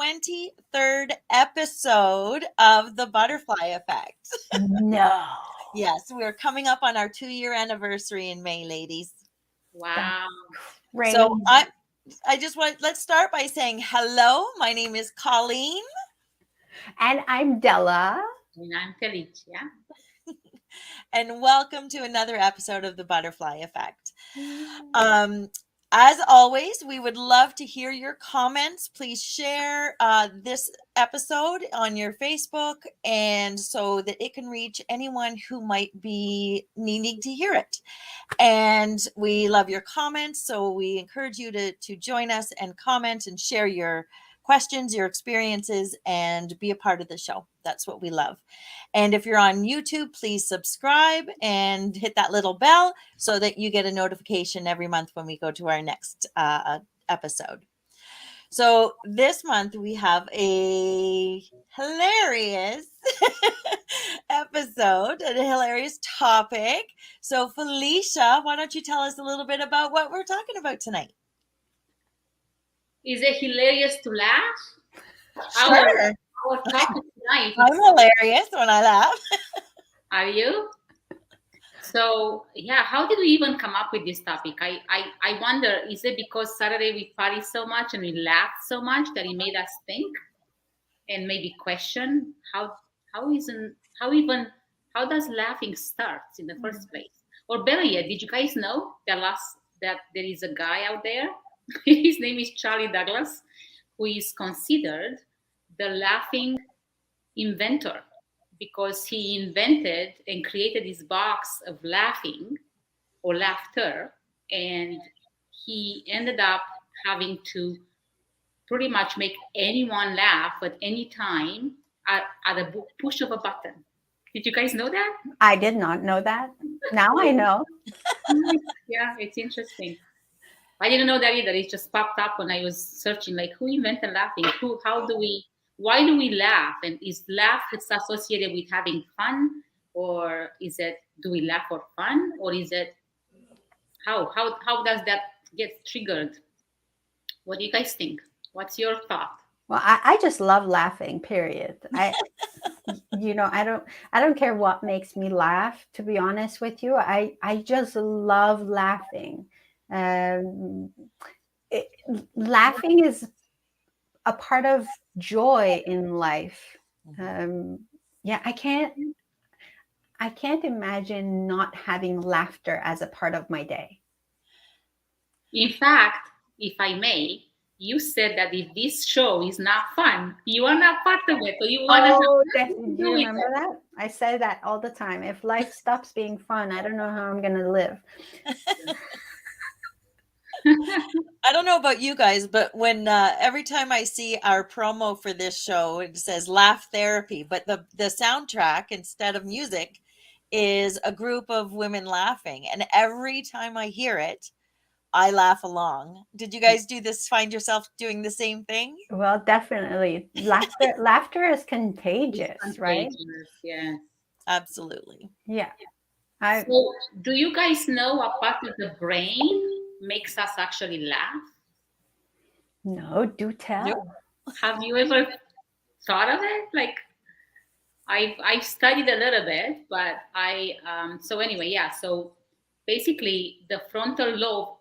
23rd episode of The Butterfly Effect. No. Yes, we're coming up on our 2-year anniversary in May, ladies. Wow. So let's start by saying hello. My name is Colleen. And I'm Della. And I'm Felicia. And welcome to another episode of The Butterfly Effect. As always, we would love to hear your comments. Please share this episode on your Facebook, and so that it can reach anyone who might be needing to hear it. And we love your comments, so we encourage you to join us and comment and share your questions, your experiences, and be a part of the show. That's what we love. And if you're on YouTube, please subscribe and hit that little bell so that you get a notification every month when we go to our next episode. So this month we have a hilarious episode and a hilarious topic. So Felicia, why don't you tell us a little bit about what we're talking about tonight? Is it hilarious to laugh? Sure. Our topic tonight. I'm hilarious when I laugh. Are you? So, yeah, how did we even come up with this topic? I wonder, is it because Saturday we party so much and we laughed so much that it made us think and maybe question how does laughing start in the first place? Or better yet, did you guys know that there is a guy out there? His name is Charlie Douglas, who is considered the laughing inventor, because he invented and created this box of laughing or laughter, and he ended up having to pretty much make anyone laugh at any time at a push of a button. Did you guys know that? I did not know that. Now I know. Yeah, it's interesting. I didn't know that either. It just popped up when I was searching, like, who invented laughing? Why do we laugh? And is laugh associated with having fun? Or do we laugh for fun? Or is it, how does that get triggered? What do you guys think? What's your thought? Well, I just love laughing, period. I don't care what makes me laugh, to be honest with you. I just love laughing. Laughing is a part of joy in life. I can't imagine not having laughter as a part of my day. In fact, if I may, you said that if this show is not fun, you are not part of it. So you want to do you remember that? I say that all the time. If life stops being fun, I don't know how I'm going to live. I don't know about you guys, but when every time I see our promo for this show, it says laugh therapy, but the soundtrack instead of music is a group of women laughing. And every time I hear it, I laugh along. Did you guys do this? Find yourself doing the same thing? Well, definitely. Laughter is contagious, right? Yeah. Absolutely. Yeah. So, do you guys know what part of the brain makes us actually laugh? No, do tell. Nope. Have you ever thought of it? Like, I've studied a little bit, but so basically the frontal lobe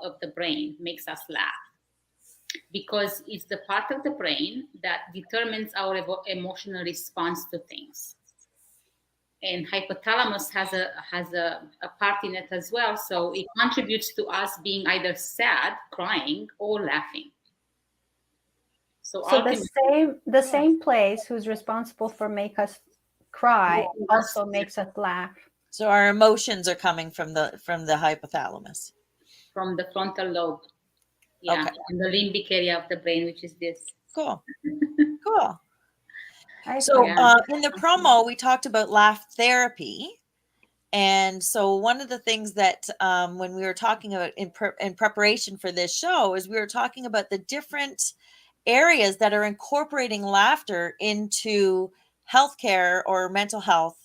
of the brain makes us laugh, because it's the part of the brain that determines our emotional response to things. And hypothalamus has a part in it as well. So it contributes to us being either sad, crying, or laughing. So the same place who's responsible for make us cry also makes us laugh. So our emotions are coming from the hypothalamus. From the frontal lobe. Yeah. Okay. And the limbic area of the brain, which is this. Cool. Cool. So in the promo, we talked about laugh therapy. And so one of the things that when we were talking about in preparation for this show is we were talking about the different areas that are incorporating laughter into healthcare or mental health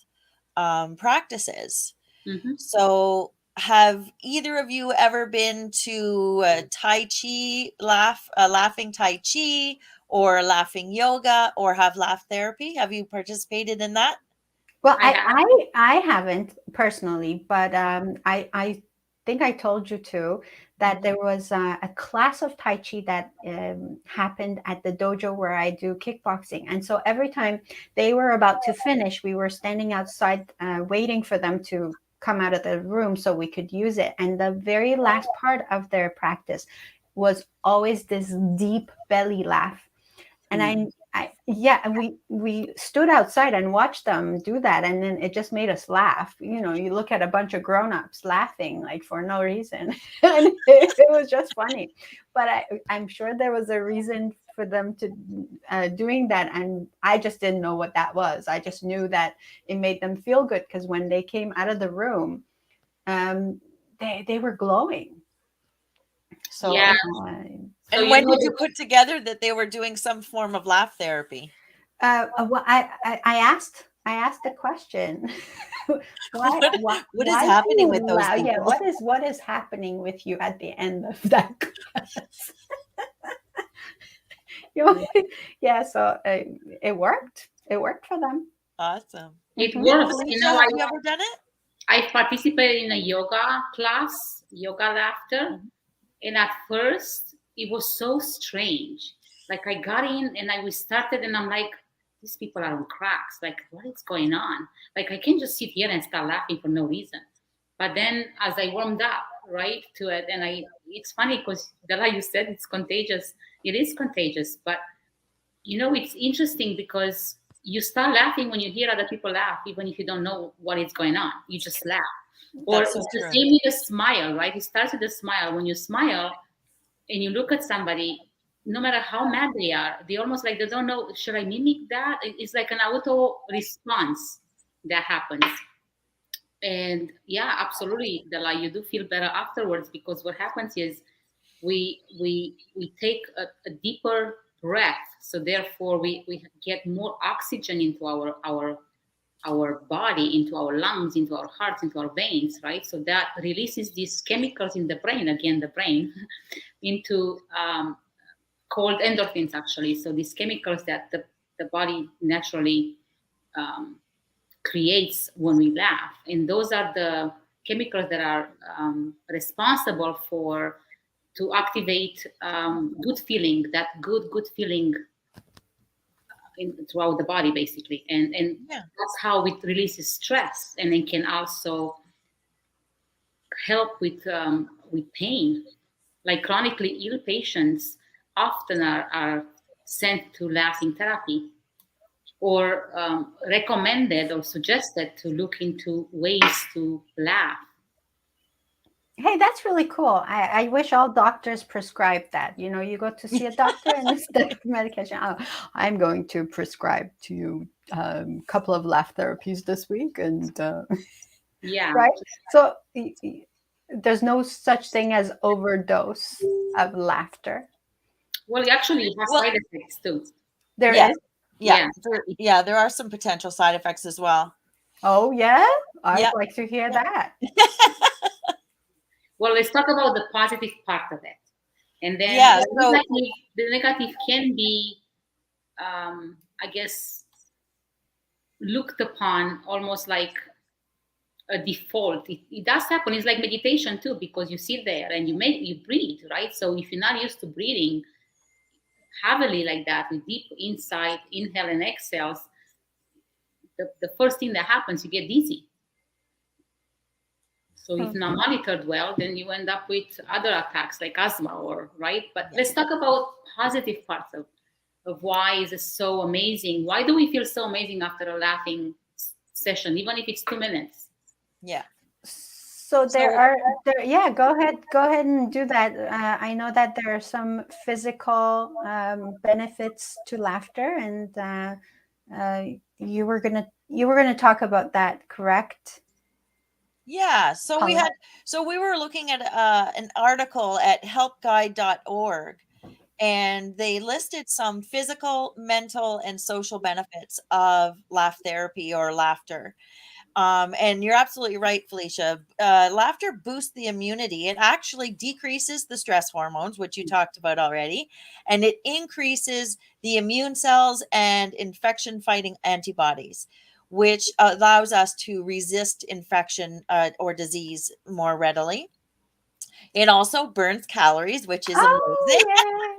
practices. Mm-hmm. So have either of you ever been to Tai Chi, laughing Tai Chi, or laughing yoga or have laugh therapy? Have you participated in that? Well, I have. I haven't personally, but I think I told you too that there was a class of Tai Chi that happened at the dojo where I do kickboxing. And so every time they were about to finish, we were standing outside waiting for them to come out of the room so we could use it. And the very last part of their practice was always this deep belly laugh. And yeah, and we stood outside and watched them do that, and then it just made us laugh. You know, you look at a bunch of grown-ups laughing like for no reason, and it was just funny. But I'm sure there was a reason for them to doing that, and I just didn't know what that was. I just knew that it made them feel good because when they came out of the room, they were glowing. So Yeah. So And when did you put together that they were doing some form of laugh therapy? well, I asked the question. What is why do happening you with those laugh? Yeah, people? what is happening with you at the end of that class? You know, yeah, so it worked. It worked for them. Awesome. it Mhm. works. Felicia, have you ever done it? I participated in a yoga class, yoga laughter. And at first, it was so strange. Like I got in and we started, and I'm like, these people are on cracks. Like, what is going on? Like, I can't just sit here and start laughing for no reason. But then, as I warmed up, right, to it, and it's funny because, like you said, it's contagious. It is contagious, but it's interesting because you start laughing when you hear other people laugh, even if you don't know what is going on. You just laugh. Or That's so it's the true. same with a smile, right? It starts with a smile. When you smile and you look at somebody, no matter how mad they almost like they don't know, should I mimic that? It's like an auto response that happens. And yeah, absolutely, Della, you do feel better afterwards because what happens is we take a deeper breath, so therefore we get more oxygen into our body, into our lungs, into our hearts, into our veins, right? So that releases these chemicals in the brain, again the brain, into called endorphins actually. So these chemicals that the body naturally creates when we laugh, and those are the chemicals that are responsible for to activate good feeling, that good feeling throughout the body basically, and that's how it releases stress, and it can also help with pain. Like chronically ill patients often are sent to laughing therapy, or recommended or suggested to look into ways to laugh. Hey, that's really cool. I wish all doctors prescribe that. You know, you go to see a doctor and instead of medication, oh, I'm going to prescribe to you a couple of laugh therapies this week. And Yeah. right. So there's no such thing as overdose of laughter. Well, actually, it has side effects too. There is. Yeah, there are some potential side effects as well. Oh, yeah? I'd like to hear that. Well, let's talk about the positive part of it. And then the negative can be, I guess, looked upon almost like a default. It does happen. It's like meditation too, because you sit there and you breathe, right? So if you're not used to breathing heavily like that, with deep insight, inhale and exhales, the first thing that happens, you get dizzy. So if not monitored well, then you end up with other attacks like asthma, or right. But let's talk about positive parts of why is it so amazing. Why do we feel so amazing after a laughing session, even if it's 2 minutes? Yeah. So go ahead and do that. I know that there are some physical benefits to laughter, and you were gonna talk about that, correct? Yeah, so we were looking at an article at helpguide.org, and they listed some physical, mental, and social benefits of laugh therapy or laughter. And you're absolutely right, Felicia. Laughter boosts the immunity. It actually decreases the stress hormones, which you talked about already, and it increases the immune cells and infection fighting antibodies, which allows us to resist infection or disease more readily. It also burns calories, which is amazing. Oh,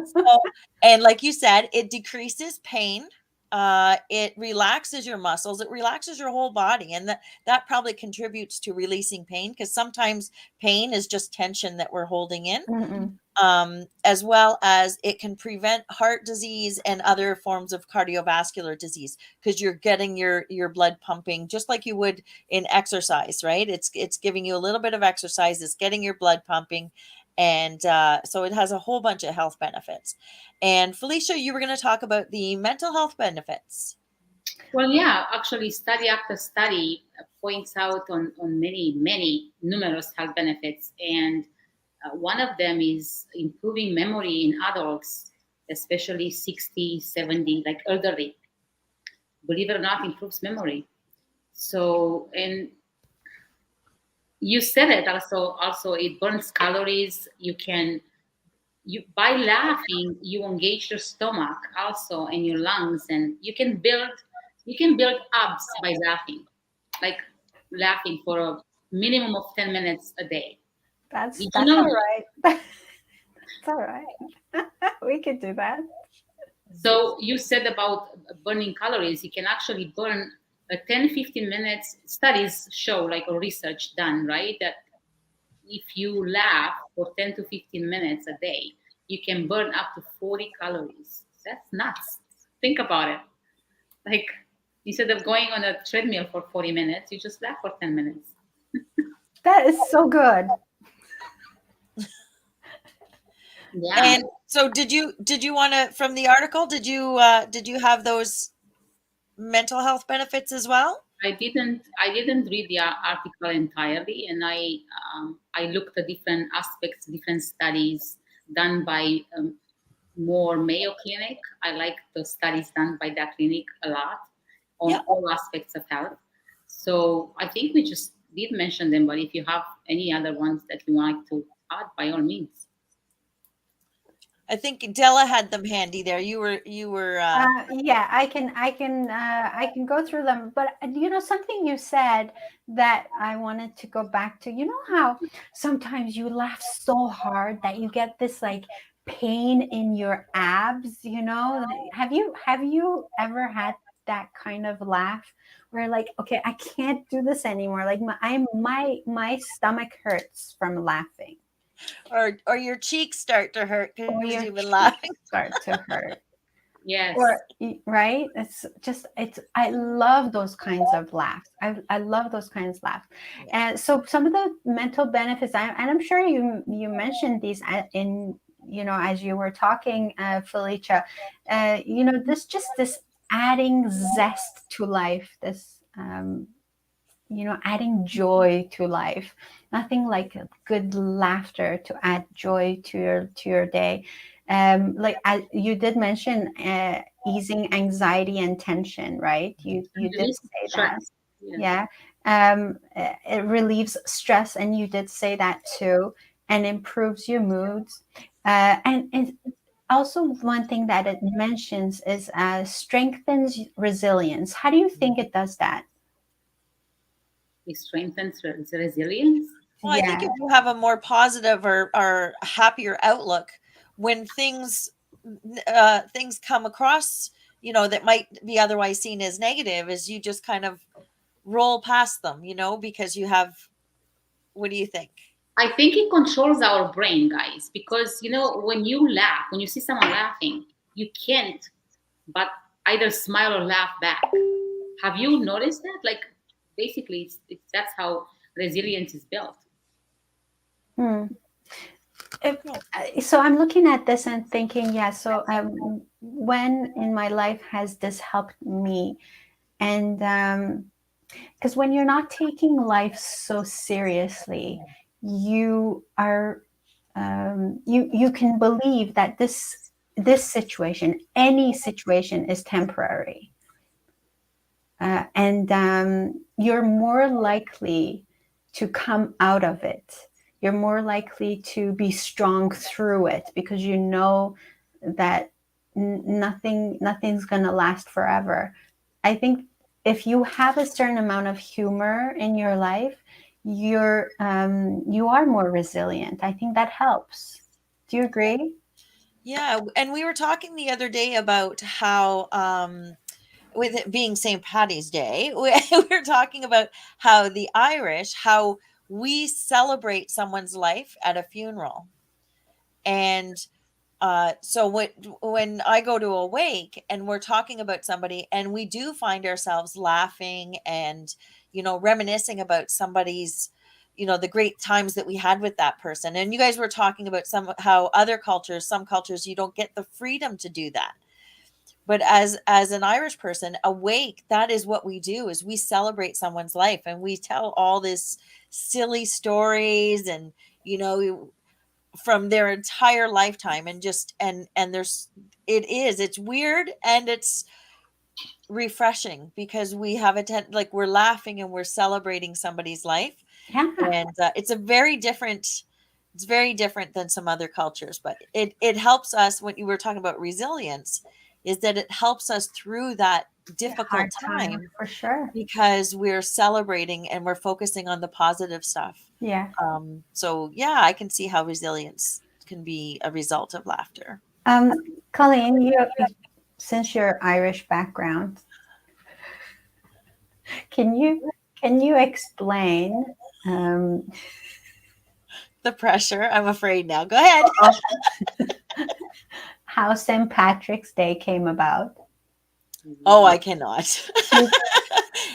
So, and like you said, it decreases pain. It relaxes your muscles. It relaxes your whole body, and that probably contributes to releasing pain because sometimes pain is just tension that we're holding in. yeah. Mm-mm. As well as it can prevent heart disease and other forms of cardiovascular disease because you're getting your blood pumping just like you would in exercise, right? It's giving you a little bit of exercise, it's getting your blood pumping, and so it has a whole bunch of health benefits. And Felicia, you were going to talk about the mental health benefits. Well, yeah, actually, study after study points out on many numerous health benefits. And one of them is improving memory in adults, especially 60, 70, like elderly. Believe it or not, improves memory. So, and you said it also it burns calories. You by laughing you engage your stomach also and your lungs, and you can build abs by laughing, like laughing for a minimum of 10 minutes a day. That's Did you that's know all that? right. That's all right. We could do that. So you said about burning calories, you can actually burn 10-15 minutes. Studies show, like, or research done, right, that if you laugh for 10 to 15 minutes a day, you can burn up to 40 calories. That's nuts. Think about it. Like, instead of going on a treadmill for 40 minutes, you just laugh for 10 minutes. That is so good. Yeah, And so did you want to, from the article, did you have those mental health benefits as well? I didn't read the article entirely, and I looked at different aspects, different studies done by more Mayo Clinic. I like the studies done by that clinic a lot on Yeah. all aspects of health. So I think we just did mention them, but if you have any other ones that you want to add, by all means. I think Della had them handy there. You were Yeah, I can go through them, but something you said that I wanted to go back to. You know how sometimes you laugh so hard that you get this like pain in your abs, have you ever had that kind of laugh where like, okay, I can't do this anymore. Like my stomach hurts from laughing, or your cheeks start to hurt or because your you've been cheeks laughing. start to hurt. Yes, Or right, it's I love those kinds of laughs. I love those kinds of laughs. And so some of the mental benefits, and I'm sure you mentioned these in as you were talking, Felicia. This adding zest to life, this adding joy to life. Nothing like a good laughter to add joy to your day. Like you did mention, easing anxiety and tension, right? You did release say that. stress. Yeah. Yeah. It relieves stress, and you did say that too, and improves your moods. And also one thing that it mentions is strengthens resilience. How do you think it does that? It strengthens resilience. Well, I think Yeah. if you have a more positive or happier outlook when things come across, that might be otherwise seen as negative, is you just kind of roll past them, because you have. What do you think? I think it controls our brain, guys, because when you laugh, when you see someone laughing, you can't but either smile or laugh back. Have you noticed that? Like, basically, that's how resilience is built. Hmm. So I'm looking at this and thinking, yeah. So when in my life has this helped me? And because when you're not taking life so seriously, you are you can believe that this situation, any situation, is temporary. and you're more likely to come out of it. You're more likely to be strong through it because you know that nothing's going to last forever. I think if you have a certain amount of humor in your life, you are more resilient. I think that helps. Do you agree? Yeah, and we were talking the other day about how with it being St. Patty's Day, we were talking about how the Irish, how we celebrate someone's life at a funeral. And so when I go to a wake and we're talking about somebody and we do find ourselves laughing and, reminiscing about somebody's, the great times that we had with that person. And you guys were talking about how other cultures, some cultures, you don't get the freedom to do that. But as an Irish person, awake, that is what we do, is we celebrate someone's life and we tell all this silly stories and, from their entire lifetime, and just and it's weird and it's refreshing because we have like we're laughing and we're celebrating somebody's life. Yeah, And it's very different than some other cultures, but it helps us. When you were talking about resilience, is that it helps us through that difficult hard time time for sure. because we're celebrating and we're focusing on the positive stuff. Yeah. So yeah, I can see how resilience can be a result of laughter. Colleen, since you're Irish background, can you explain um, The pressure, I'm afraid now. Go ahead. how St. Patrick's Day came about? Oh, I cannot. You-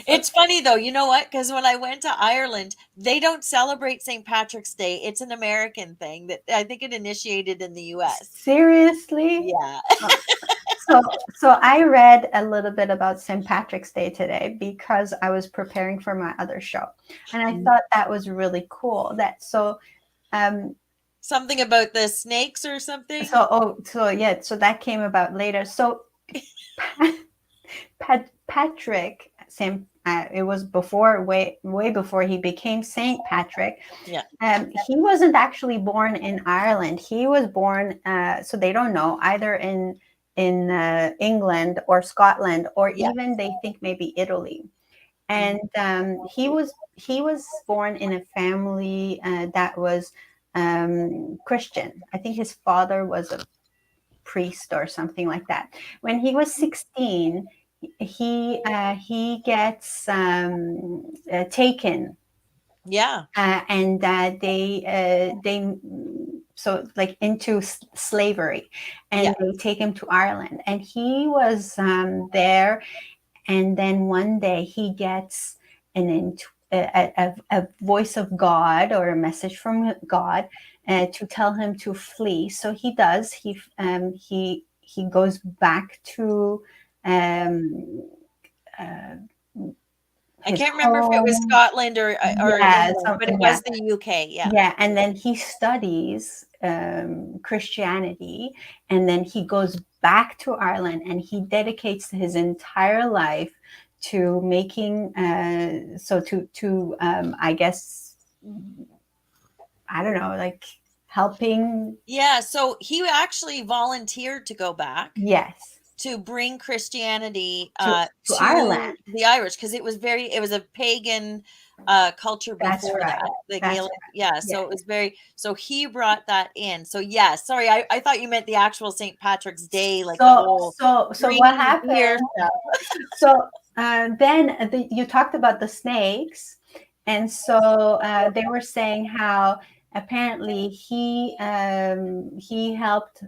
It's funny though, you know what? Because when I went to Ireland, they don't celebrate St. Patrick's Day. It's an American thing that I think it initiated in the US. Seriously? Yeah. So, so I read a little bit about St. Patrick's Day today because I was preparing for my other show, and I thought that was really cool. Um, Something about the snakes or something. so that came about later. So, Patrick, it was way before he became Saint Patrick. Yeah. He wasn't actually born in Ireland. He was born, so they don't know, either in England or Scotland, or Yeah. even they think maybe Italy. And he was born in a family that was Christian. I think his father was a priest or something like that. When he was 16, he gets taken, Yeah. and they so like into slavery, Yeah. and they take him to Ireland, and he was there, and then one day he gets a voice of God, or a message from God, to tell him to flee. So he does. He goes back to um, uh, I his can't remember if it was home. Scotland or Yeah, England, but it yeah, was the UK. Yeah. yeah. And then he studies Christianity, and then he goes back to Ireland, and he dedicates his entire life to making I guess, I don't know, like helping. Yeah. So he actually volunteered to go back Yes, to bring Christianity to to Ireland. the Irish, because it was a pagan culture That's before right. that, the That's Gaelic. Yeah, right. so it was so he brought that in. So yeah, sorry, I thought you meant the actual St. Patrick's Day, like the So whole so what drinking beer happened? stuff. So then you talked about the snakes, and so they were saying how apparently he helped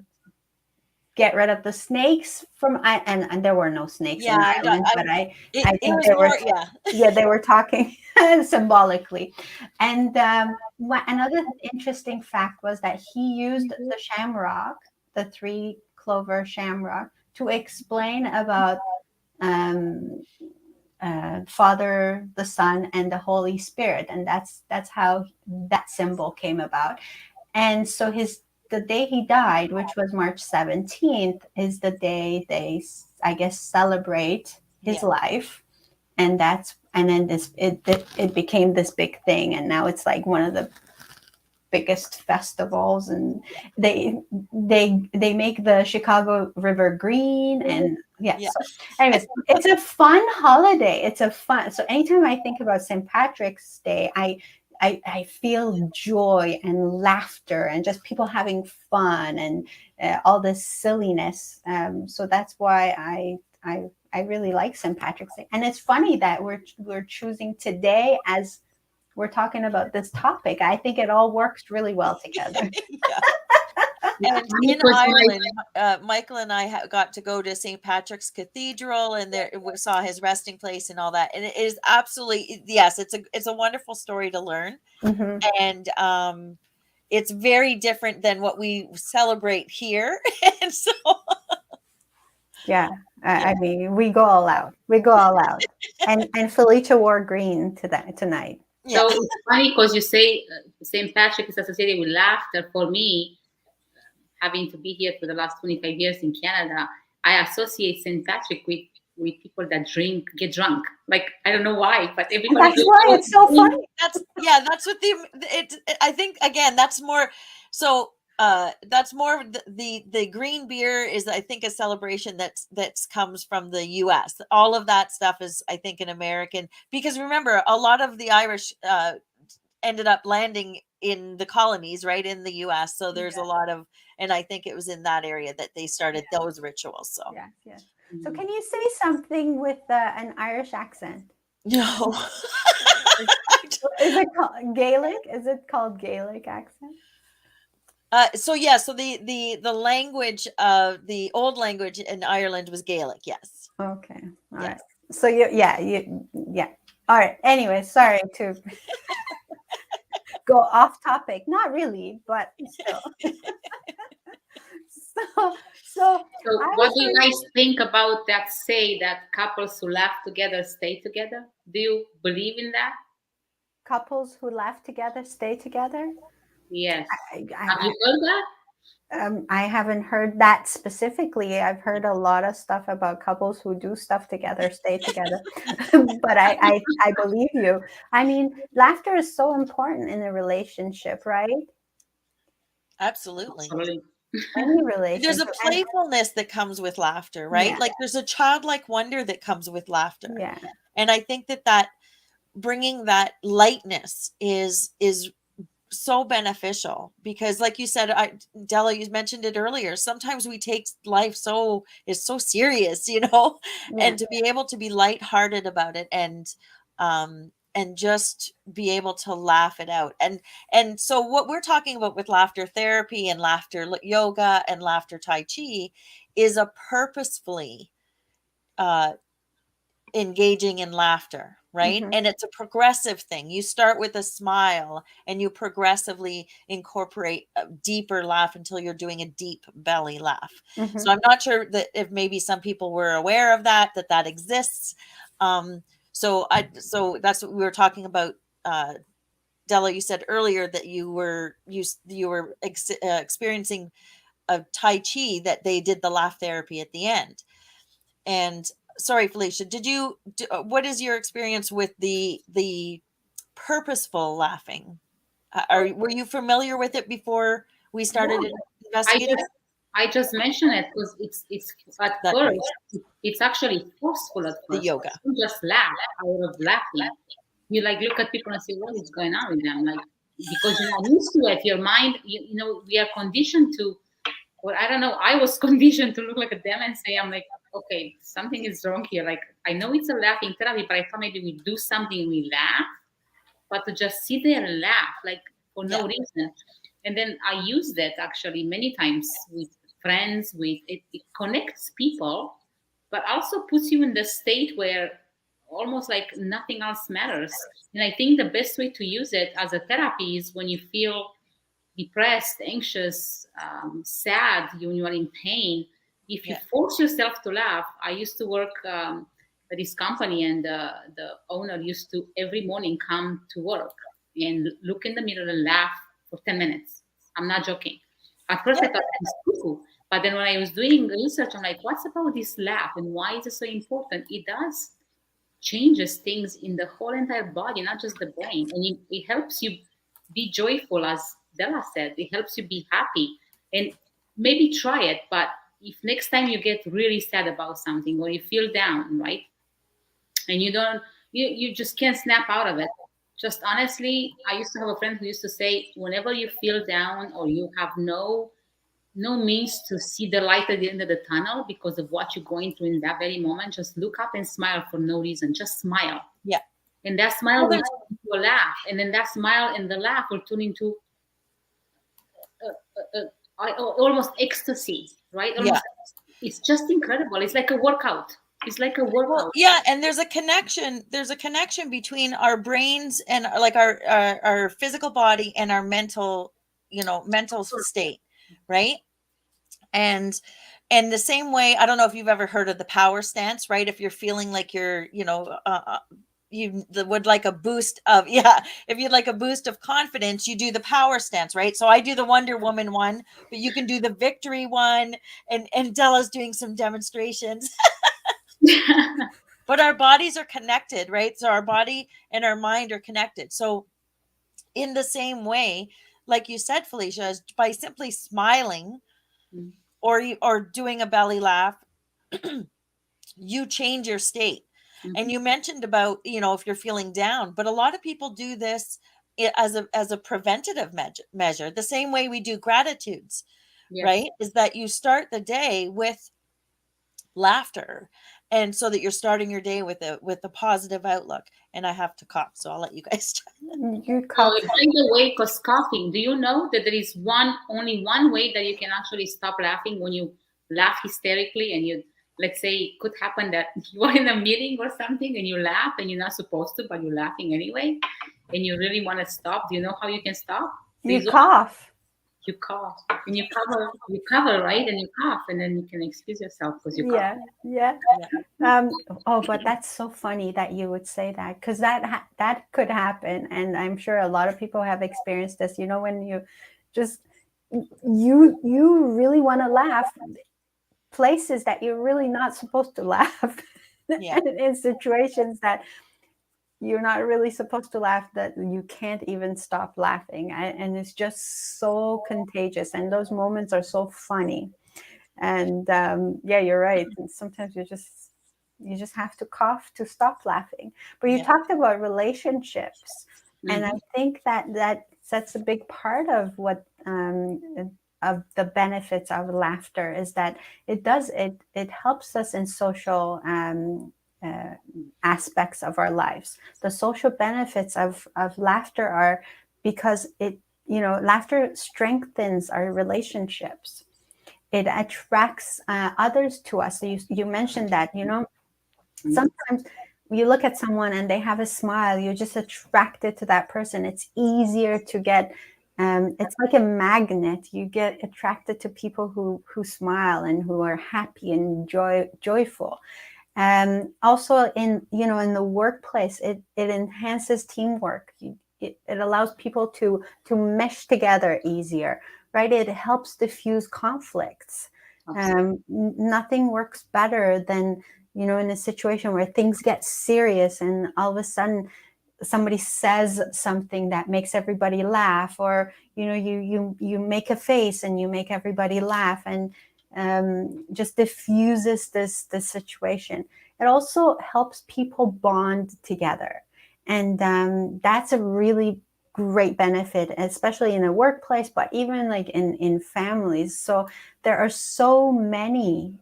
get rid of the snakes from and there were no snakes Yeah, in Ireland, but I it think was more, yeah. they were talking symbolically. And another interesting fact was that he used the shamrock, the three clover shamrock, to explain about um, Father, the Son, and the Holy Spirit, and that's how that symbol came about. And so the day he died, which was March 17th, is the day they, I guess, celebrate his Yeah. life. and then it became this big thing, and now it's like one of the biggest festivals, and they make the Chicago River green, and yeah. Yeah. So anyways, it's a fun holiday. It's a fun. So anytime I think about St. Patrick's Day, I feel joy and laughter and just people having fun and all this silliness. So that's why I really like St. Patrick's Day. And it's funny that we're choosing today as we're talking about this topic. I think it all works really well together. Yeah. And in Ireland, Michael and I got to go to St. Patrick's Cathedral, and there we saw his resting place and all that. And it is absolutely, yes, it's a wonderful story to learn, and it's very different than what we celebrate here. And so, yeah, I mean, we go all out. We go all out. And Felicia wore green tonight. yeah. So it's funny because you say St. Patrick is associated with laughter. For me, having to be here for the last 25 years in Canada, I associate St. Patrick with people that get drunk. Like, I don't know why, but everybody. That's why it's so funny. That's what I think, again, that's more so. That's more the green beer is, I think, a celebration that's comes from the US. All of that stuff is, I think, an American, because remember, a lot of the Irish ended up landing in the colonies, right, in the US. So there's a lot of, and I think it was in that area that they started those rituals. So Yes. So can you say something with an Irish accent? no. Is it called Gaelic? Is it called Gaelic accent? So the language of the old language in Ireland was Gaelic. Yes. Okay. All right. So yeah. All right. Anyway, sorry to go off topic. Not really, but still. So what do you guys think about that? Say that couples who laugh together stay together. Do you believe in that? Couples who laugh together stay together? Yes. Have you heard that? I haven't heard that specifically. I've heard a lot of stuff about couples who do stuff together, stay together. But I believe you. I mean, laughter is so important in a relationship, right? Absolutely. Any relationship. There's a playfulness that comes with laughter, right? Yeah. Like there's a childlike wonder that comes with laughter. Yeah. And I think that bringing that lightness is so beneficial, because like you said, Della, you mentioned it earlier, sometimes we take life so serious, and to be able to be lighthearted about it and just be able to laugh it out. And so what we're talking about with laughter therapy and laughter yoga and laughter tai chi is a purposefully engaging in laughter, right? And it's a progressive thing. You start with a smile and you progressively incorporate a deeper laugh until you're doing a deep belly laugh. So I'm not sure that if maybe some people were aware of that exists. So that's what we were talking about. Della, you said earlier that you were experiencing a Tai Chi, that they did the laugh therapy at the end. And sorry, Felicia, what is your experience with the purposeful laughing? Were you familiar with it before we started investigating? I just mentioned it because it's at first it's actually forceful at first. The yoga. You just laugh out of laughing. You like look at people and say, what is going on with them? Like, because you're not used to it. Your mind, we are conditioned to, or I don't know, I was conditioned to look like a them and say, I'm like, okay, something is wrong here. Like, I know it's a laughing therapy, but I thought maybe we do something, we laugh, but to just sit there and laugh, like for no reason. And then I use that actually many times with friends, it connects people, but also puts you in the state where almost like nothing else matters. And I think the best way to use it as a therapy is when you feel depressed, anxious, sad, when you are in pain. If you force yourself to laugh, I used to work at this company, and the owner used to every morning come to work and look in the mirror and laugh for 10 minutes. I'm not joking. At first I thought it was cuckoo, but then when I was doing research, I'm like, what's about this laugh and why is it so important? It does changes things in the whole entire body, not just the brain. And it helps you be joyful, as Della said. It helps you be happy. And maybe try it, but if next time you get really sad about something or you feel down, right? And you don't, you just can't snap out of it. Just honestly, I used to have a friend who used to say, whenever you feel down or you have no means to see the light at the end of the tunnel because of what you're going through in that very moment, just look up and smile for no reason. Just smile. Yeah. And that smile will turn into a laugh. And then that smile and the laugh will turn into almost ecstasy, right? Yeah. It's just incredible. It's like a workout. It's like a workout. Well, yeah, and there's a connection between our brains and like our physical body and our mental, mental state, right? And the same way, I don't know if you've ever heard of the power stance, right? If you're feeling like you're, would like a boost of, yeah, if you'd like a boost of confidence, you do the power stance, right? So I do the Wonder Woman one, but you can do the victory one, and Della's doing some demonstrations. But our bodies are connected, right? So our body and our mind are connected. So in the same way, like you said, Felicia, is by simply smiling or doing a belly laugh, you change your state. And you mentioned about, if you're feeling down, but a lot of people do this as a preventative measure, the same way we do gratitudes, right? Is that you start the day with laughter, and so that you're starting your day with a positive outlook. And I have to cough, so I'll let you guys You Oh, cough. by the way, because coughing, do you know that there is only one way that you can actually stop laughing when you laugh hysterically and you, let's say, it could happen that you are in a meeting or something and you laugh and you're not supposed to, but you're laughing anyway, and you really want to stop. Do you know how you can stop? You cough. You cough and you cover, right? And you cough, and then you can excuse yourself because you cough. Yeah. But that's so funny that you would say that, because that could happen, and I'm sure a lot of people have experienced this. When you just you really want to laugh, places that you're really not supposed to laugh, Yeah. and in situations that you're not really supposed to laugh, that you can't even stop laughing, and it's just so contagious, and those moments are so funny. And yeah, you're right. And sometimes you just have to cough to stop laughing. But you talked about relationships, and I think that that's a big part of what of the benefits of laughter, is that it helps us in social aspects of our lives. The social benefits of laughter are because laughter strengthens our relationships. It attracts others to us. So you mentioned that, sometimes you look at someone and they have a smile, you're just attracted to that person. It's easier to get, it's like a magnet. You get attracted to people who smile and who are happy and joyful. Also in the workplace, it enhances teamwork. It allows people to mesh together easier, right? It helps diffuse conflicts. Nothing works better than, in a situation where things get serious and all of a sudden somebody says something that makes everybody laugh, or you make a face and you make everybody laugh, and just diffuses this situation. It also helps people bond together, and that's a really great benefit, especially in a workplace, but even like in families. So there are so many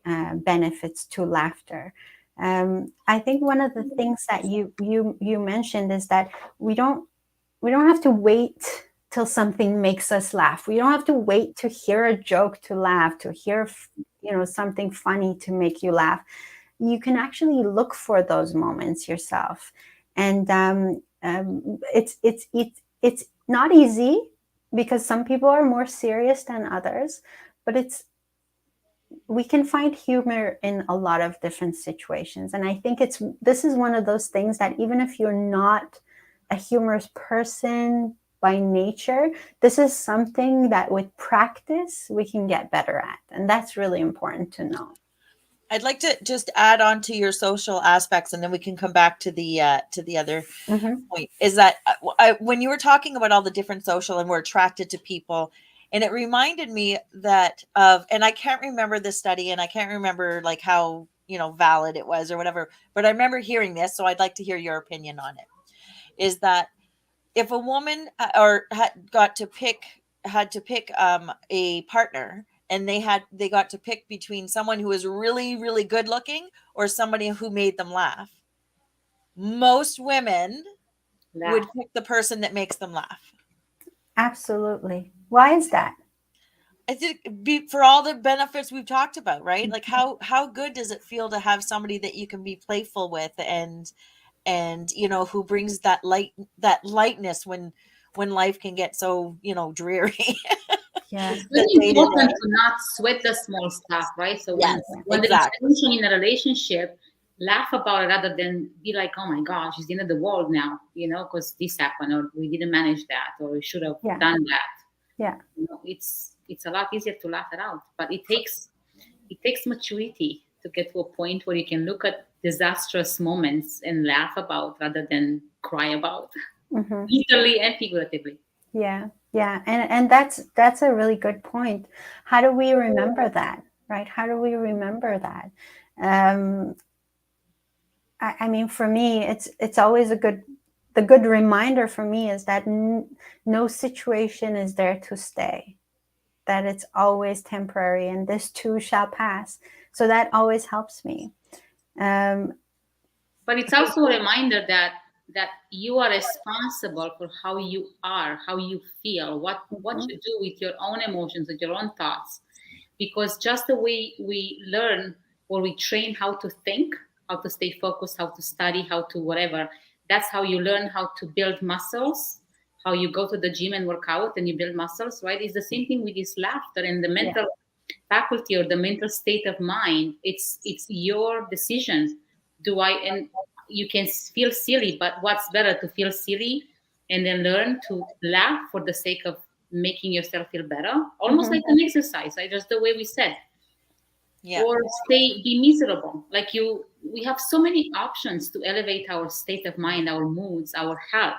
benefits to laughter. I think one of the things that you mentioned is that we don't have to wait till something makes us laugh. We don't have to wait to hear a joke to laugh, to hear something funny to make you laugh. You can actually look for those moments yourself, and it's not easy, because some people are more serious than others, but we can find humor in a lot of different situations. And I think this is one of those things that even if you're not a humorous person by nature, this is something that with practice we can get better at, and that's really important to know. I'd like to just add on to your social aspects, and then we can come back to the other Mm-hmm. point. Is that when you were talking about all the different social and we're attracted to people, and it reminded me that of, and I can't remember the study, and I can't remember like how valid it was or whatever, but I remember hearing this, so I'd like to hear your opinion on it. Is that if a woman or had to pick a partner, and they got to pick between someone who was really really good looking or somebody who made them laugh, most women would Laugh. pick the person that makes them laugh. Absolutely. Why is that? I think for all the benefits we've talked about, right? Like how good does it feel to have somebody that you can be playful with, and who brings that lightness when life can get so dreary. Yeah. It's The really day to important day. to not sweat the small stuff, right? So when Yes, when there is exactly. tension in a relationship, laugh about it rather than be like, oh my gosh, it's the end of the world now, because this happened, or we didn't manage that, or we should have Yeah. done that. Yeah. It's a lot easier to laugh it out, but it takes maturity to get to a point where you can look at disastrous moments and laugh about rather than cry about, Mm-hmm. literally and figuratively. Yeah. Yeah. And that's a really good point. How do we remember that? Right? How do we remember that? Um, I mean, for me, it's always the good reminder for me is that no situation is there to stay, that it's always temporary, and this too shall pass. So that always helps me. Um, But it's also a reminder that you are responsible for how you are, how you feel, what mhm, you do with your own emotions, with your own thoughts. Because just the way we learn or we train how to think, how to stay focused, how to study, how to whatever, that's how you learn how to build muscles, how you go to the gym and work out and you build muscles, right? It's the same thing with this laughter and the yeah, mental faculty or the mental state of mind. It's your decision. Do I and you can feel silly, but what's better to feel silly and then learn to laugh for the sake of making yourself feel better, almost mhm, like an exercise, right? Just the way we said, Yeah. or be miserable. Like we have so many options to elevate our state of mind, our moods, our health.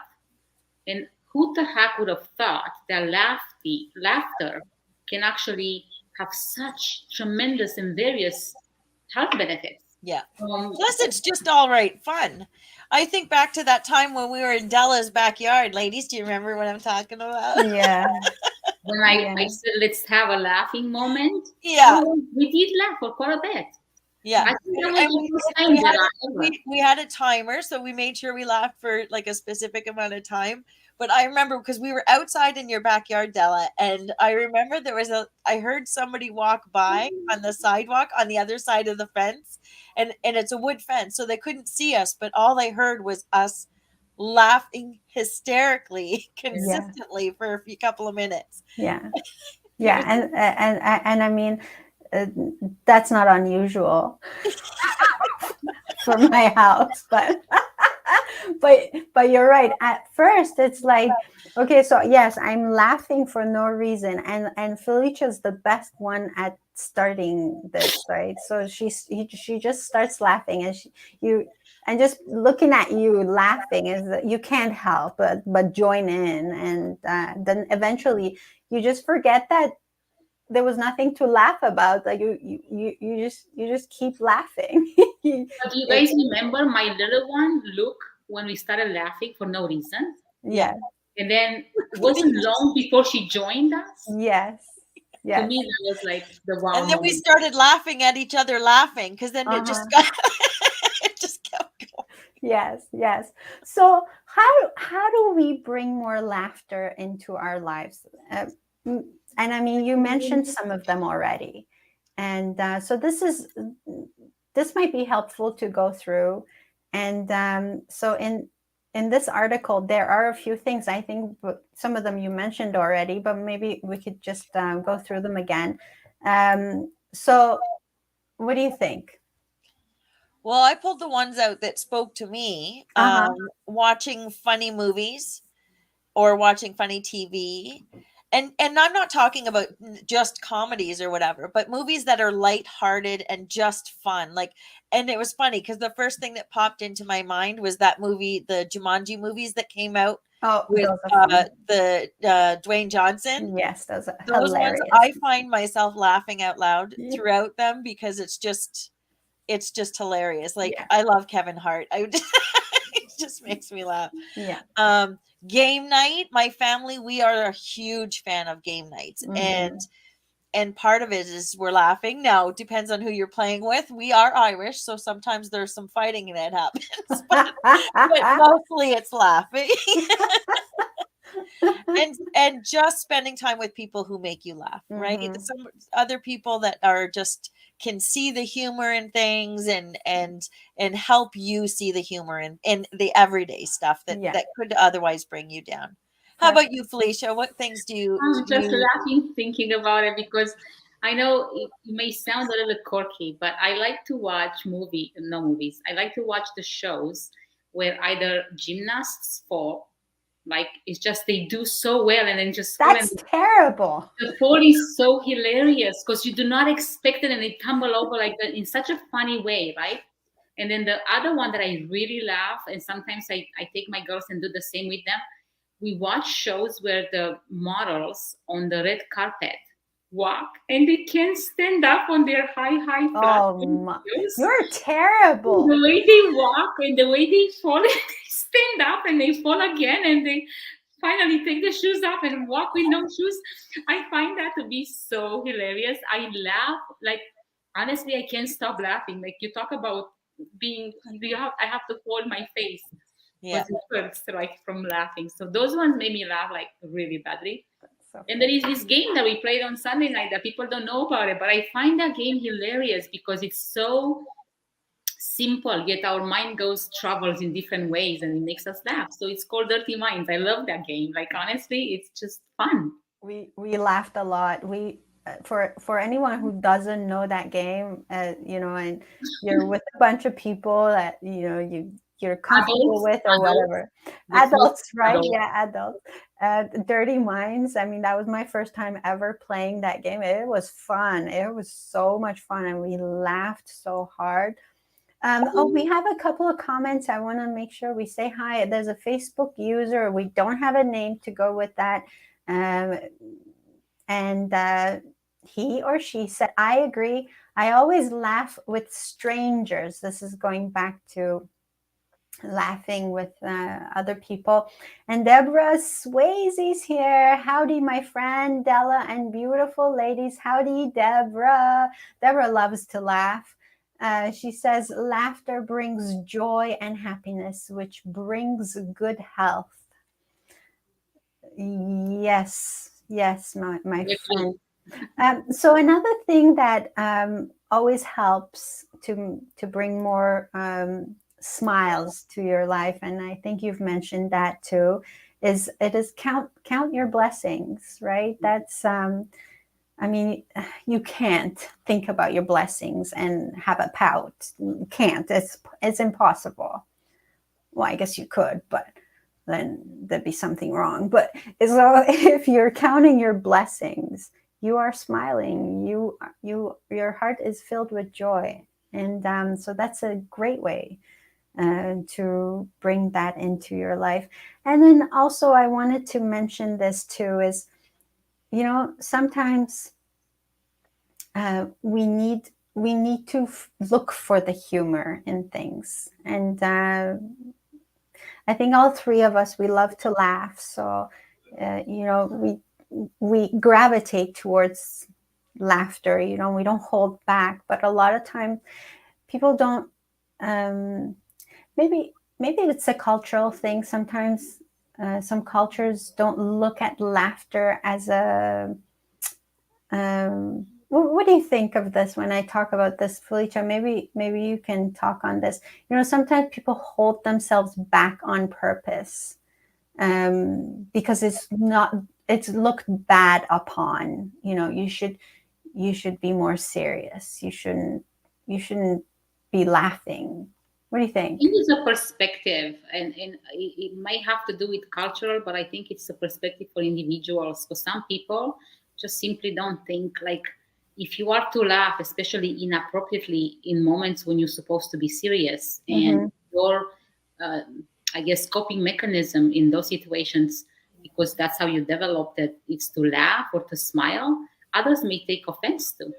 And who the heck would have thought that laughter can actually have such tremendous and various health benefits? Yeah. Um, Plus, it's just all right fun. I think back to that time when we were in Della's backyard. Ladies, do you remember what I'm talking about? yeah, when I yeah, said let's have a laughing moment, Yeah. we did laugh for quite a bit. Yeah. I think that was And the first time that I ever. we had a timer, so we made sure we laughed for like a specific amount of time. But I remember because we were outside in your backyard, Della, and I remember I heard somebody walk by on the sidewalk on the other side of the fence, and it's a wood fence, so they couldn't see us, but all they heard was us laughing hysterically yeah, consistently for a few couple of minutes. yeah, It yeah, was and I mean, uh, that's not unusual for my house, but but you're right. At first, it's like, okay, so yes, I'm laughing for no reason, and Felicia's the best one at starting this, right? So she just starts laughing, and you and just looking at you laughing is that you can't help but join in, and then eventually you just forget that there was nothing to laugh about. Like you just keep laughing. But do you It, guys remember my little one, Luke, when we started laughing for no reason? yeah. yeah. And then it wasn't long before she joined us. Yes. To Yes. me, that was like the wow And then we moment. started laughing at each other laughing because then it just Uh-huh. got it just kept going. Yes. Yes. So how do we bring more laughter into our lives? And I mean, you mentioned some of them already, and so this might be helpful to go through. And so in this article, there are a few things. I think some of them you mentioned already, but maybe we could just go through them again. So what do you think? Well, I pulled the ones out that spoke to me. Uh-huh. Watching funny movies or watching funny TV, and I'm not talking about just comedies or whatever, but movies that are lighthearted and just fun. Like, and it was funny because the first thing that popped into my mind was that movie, the Jumanji movies that came out Oh, with those are fun. the Dwayne Johnson. Yes, those are Those ones, hilarious. I find myself laughing out loud Yeah. throughout them because it's just hilarious. Like, Yeah. I love Kevin Hart. It just makes me laugh. Yeah. Game night, my family, we are a huge fan of game nights. Mhm. And part of it is we're laughing. Now, it depends on who you're playing with. We are Irish, so sometimes there's some fighting that happens, but mostly it's laughing. And just spending time with people who make you laugh, right? Mhm. Some other people that are just can see the humor in things and help you see the humor in the everyday stuff that Yeah. that could otherwise bring you down. How That's about you, Felicia? What things do you I'm do just you laughing thinking about it because I know it may sound a little quirky, but I like to watch no movies. I like to watch the shows where either gymnasts fall, like it's just they do so well and then just fall, and terrible. the fall is so hilarious because you do not expect it and they tumble over like that in such a funny way, right? And then the other one that I really laugh, and sometimes I take my girls and do the same with them. We watch shows where the models on the red carpet walk and they can't stand up on their high flat Oh my, heels. you're terrible. The way they walk and the way they fall, they stand up and they fall again and they finally take the shoes off and walk with no shoes. I find that to be so hilarious. I laugh like honestly, I can't stop laughing. Like you talk about I have to hold my face yeah. because it hurts like from laughing. So those ones made me laugh like really badly. So And there is this game that we played on Sunday night that people don't know about it, but I find that game hilarious because it's so simple, yet our mind travels in different ways and it makes us laugh. So it's called Dirty Minds. I love that game. Like honestly, it's just fun. we laughed a lot. We for anyone who doesn't know that game, and you're with a bunch of people that you're comfortable Adults, with or adults, whatever. the full Adults, right? adults. Yeah, adults. Dirty Minds. I mean, that was my first time ever playing that game. It was fun. It was so much fun, and we laughed so hard. We have a couple of comments. I want to make sure we say hi. There's a Facebook user. We don't have a name to go with that. Um, and he or she said, I agree. I always laugh with strangers. This is going back to laughing with other people. And Deborah Swayze's here. Howdy, my friend Della and beautiful ladies. Howdy, Deborah. Deborah loves to laugh. She says, laughter brings joy and happiness, which brings good health. Yes, my friend. So another thing that always helps to bring more smiles to your life, and I think you've mentioned that too, is count your blessings, right? That's I mean, you can't think about your blessings and have a pout. You can't. It's impossible. Well, I guess you could, but then there'd be something wrong. But so if you're counting your blessings, you are smiling. Your heart is filled with joy, and so that's a great way to bring that into your life. And then also, I wanted to mention this too: is sometimes we need to look for the humor in things, and I think all three of us, we love to laugh. So, we gravitate towards laughter. We don't hold back. But a lot of time, people don't. Maybe it's a cultural thing. Sometimes some cultures don't look at laughter as a. What do you think of this when I talk about this, Felicia? Maybe you can talk on this. Sometimes people hold themselves back on purpose because it's looked bad upon. You should be more serious. You shouldn't be laughing. What do you I think? think it's a perspective, and it might have to do with cultural, but I think it's a perspective for individuals. For some people, just simply don't think like if you are to laugh, especially inappropriately in moments when you're supposed to be serious, and Mm-hmm. your, uh, I guess, coping mechanism in those situations, because that's how you developed it, it's to laugh or to smile. Others may take offense to.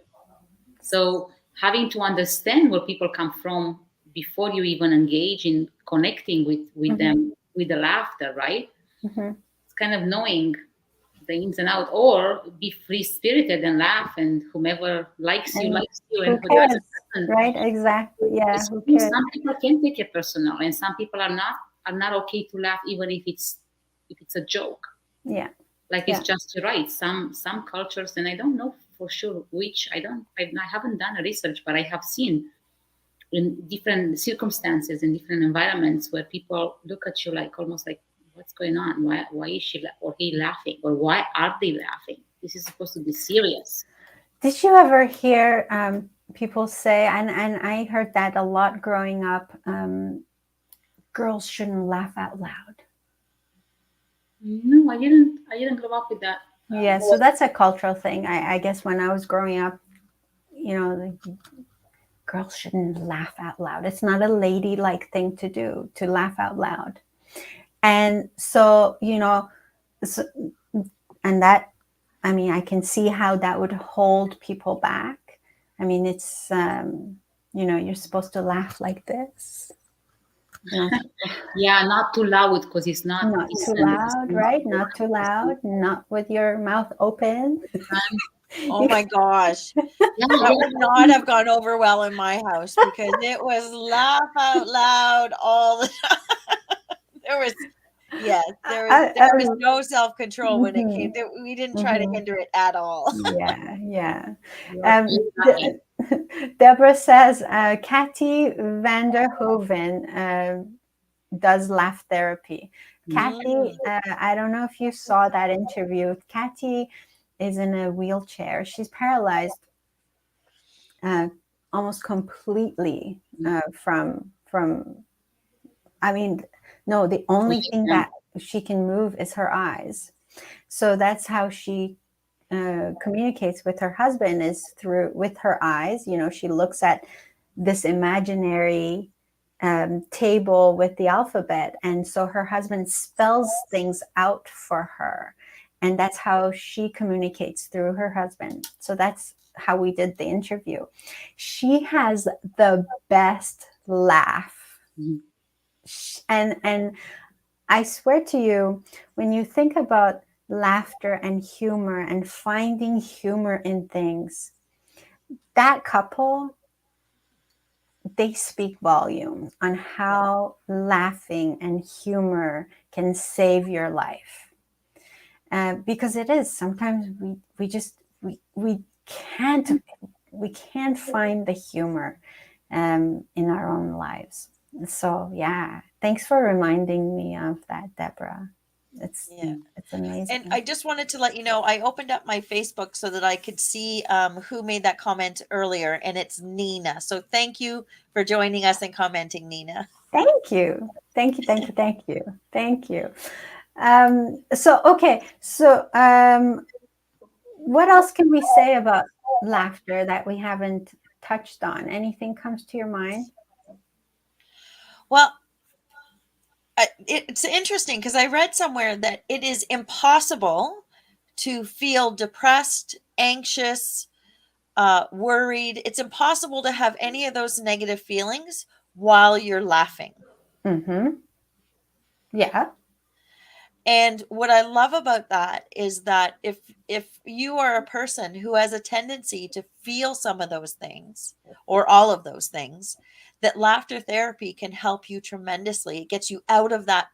So having to understand where people come from before you even engage in connecting with Mm-hmm. them with the laughter, right? Mm-hmm. It's kind of knowing the ins and out, or be free spirited and laugh, and whomever And likes you, who and who cares, doesn't. right? Exactly. Yeah, It's, who cares? some people can take it personal, and some people are not okay to laugh even if it's a joke, Yeah, like it's yeah. just right. Some cultures, and I don't know for sure which, I haven't done a research, but I have seen in different circumstances, in different environments, where people look at you like almost like, what's going on, why is she or he laughing, or why are they laughing? This is supposed to be serious. Did you ever hear people say, and I heard that a lot growing up, girls shouldn't laugh out loud. No, I didn't grow up with that. Yeah, so that's a cultural thing. I guess when I was growing up, the girls shouldn't laugh out loud. It's not a ladylike thing to do, to laugh out loud. And so, so, and that, I mean, I can see how that would hold people back. I mean, it's, you're supposed to laugh like this, not Yeah, not too loud because it's not not too decent. It's loud, not right? Not too loud, not with your mouth open. Oh my gosh. yeah, That would not yeah. have gone over well in my house because it was laugh out loud all the there was yes, there was no self-control when it came Mhm, to, we didn't try to mhm. hinder it at all. Yeah, yeah. You're Um, laughing. Deborah says, Kathy Vanderhoven does laugh therapy. Kathy, Mm, I don't know if you saw that interview. Kathy is in a wheelchair. She's paralyzed uh, almost completely from. I mean, no, the only thing Yeah. that she can move is her eyes. So that's how she communicates with her husband, is through with her eyes. She looks at this imaginary table with the alphabet, and so her husband spells things out for her, and that's how she communicates through her husband. So that's how we did the interview. She has the best laugh, Mhm. and I swear to you, when you think about laughter and humor and finding humor in things, that couple, they speak volumes on yeah. how laughing and humor can save your life. Because it is sometimes we just we can't find the humor in our own lives. So yeah, thanks for reminding me of that, Deborah. It's Yeah. it's And amazing. I just wanted to let you know, I opened up my Facebook so that I could see who made that comment earlier, and it's Nina. So thank you for joining us and commenting, Nina. Thank you. Thank you. Thank you. Thank you. Thank you. So okay. So what else can we say about laughter that we haven't touched on? Anything comes to your mind? Well, it's interesting because I read somewhere that it is impossible to feel depressed, anxious, worried. It's impossible to have any of those negative feelings while you're laughing. Mm-hmm. Yeah. And what I love about that is that if you are a person who has a tendency to feel some of those things or all of those things, that laughter therapy can help you tremendously. It gets you out of that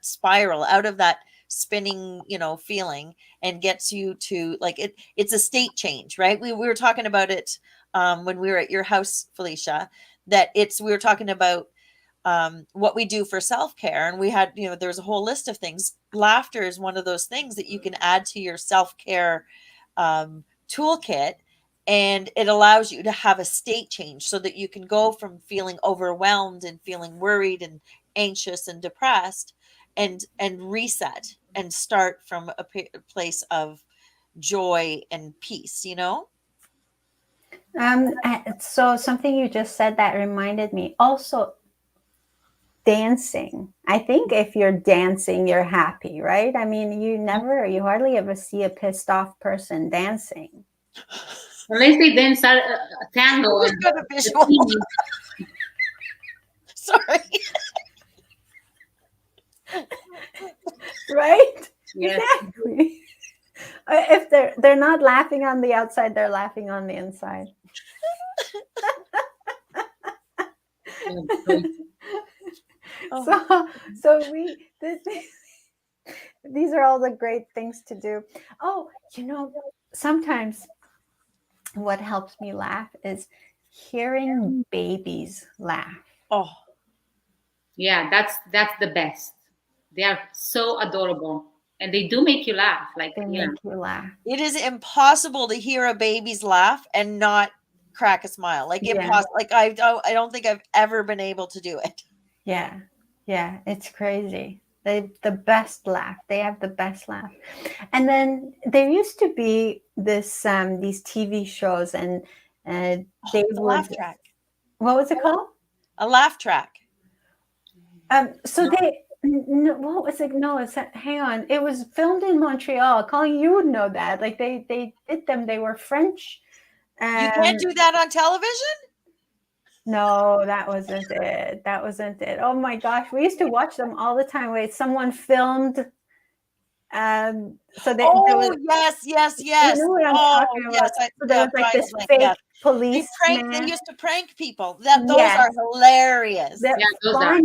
spiral, out of that spinning, feeling, and gets you to like it's a state change, right? We were talking about it when we were at your house, Felicia, that we were talking about what we do for self-care, and we had, there's a whole list of things. Laughter is one of those things that you can add to your self-care toolkit, and it allows you to have a state change so that you can go from feeling overwhelmed and feeling worried and anxious and depressed and reset and start from a place of joy and peace, you know? So something you just said that reminded me also dancing. I think if you're dancing, you're happy, right? I mean, you hardly ever see a pissed off person dancing. Unless they dance tango Who's and got a the visual? team is Sorry. Right? yes. Exactly. If they're not laughing on the outside, they're laughing on the inside. Oh. So these are all the great things to do. Oh, sometimes what helps me laugh is hearing babies laugh. Oh. Yeah, that's the best. They are so adorable, and they do make you laugh. Like, They yeah, make you laugh. It is impossible to hear a baby's laugh and not crack a smile. Like Yeah. impossible. Like I don't think I've ever been able to do it. Yeah. Yeah. It's crazy. The best laugh. They have the best laugh. And then there used to be these TV shows, and they The would, laugh track. what was it called? A laugh track. So what was it? No, hang on. It was filmed in Montreal. Colin, you would know that. Like they did them. They were French. You can't do that on television? No, that wasn't it. That wasn't it. Oh my gosh, we used to watch them all the time. Wait, someone filmed. So there was, Oh, yes, yes, you yes. know what I'm Oh, talking yes. about. So there was like Drawing a this blank. fake Yes. They policeman. used to prank people. Those Yes, are hilarious. they're yeah, those are.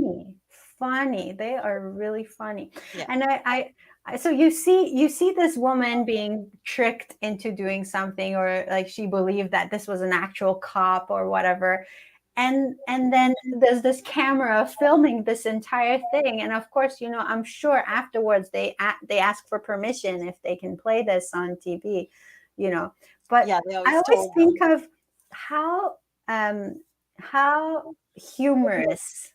funny. They are really funny. Yeah. And so you see this woman being tricked into doing something, or like she believed that this was an actual cop or whatever. And then there's this camera filming this entire thing, and of course, I'm sure afterwards they ask for permission if they can play this on TV, but Yeah, they I always always told them. think of how how humorous